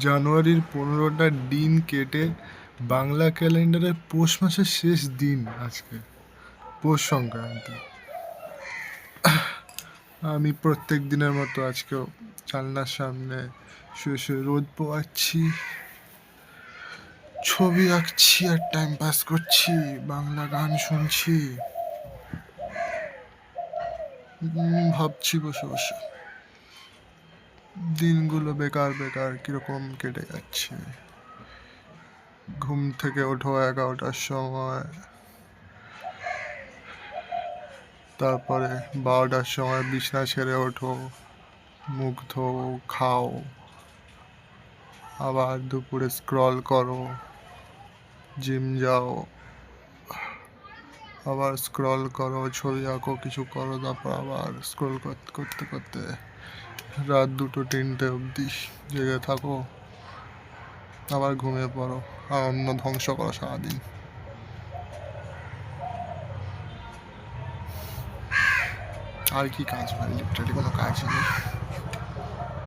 জানুয়ারির 15টা দিন কেটে বাংলা ক্যালেন্ডারের পৌষ মাসের শেষ দিন আজকে, পৌষ সংক্রান্তি। আমি প্রত্যেক দিনের মতো আজকেও জানলার সামনে শুয়ে শুয়ে রোদ পোয়াচ্ছি, ছবি আঁকছি আর টাইম পাস করছি, বাংলা গান শুনছি, ভাবছি বসে বসে দিনগুলো বেকার বেকার কিরকম কেটে যাচ্ছে। ঘুম থেকে ওঠো 11টার সময়, তারপরে 12টার সময় বিছানা ছেড়ে ওঠো, মুখ ধো, খাও, আবার দুপুরে স্ক্রল করো, জিম যাও, আবার স্ক্রল করো, ছবি আঁকো, কিছু করো, তারপর আবার স্ক্রল করতে করতে করতে রাত 2-3টে অবধি জেগে থাকো, আবার ঘুমিয়ে পড়ো, আনন্দ ধ্বংস করো সারাদিন। আর কি কাজ ভাই, লিটারালি কোনো কাজ নেই।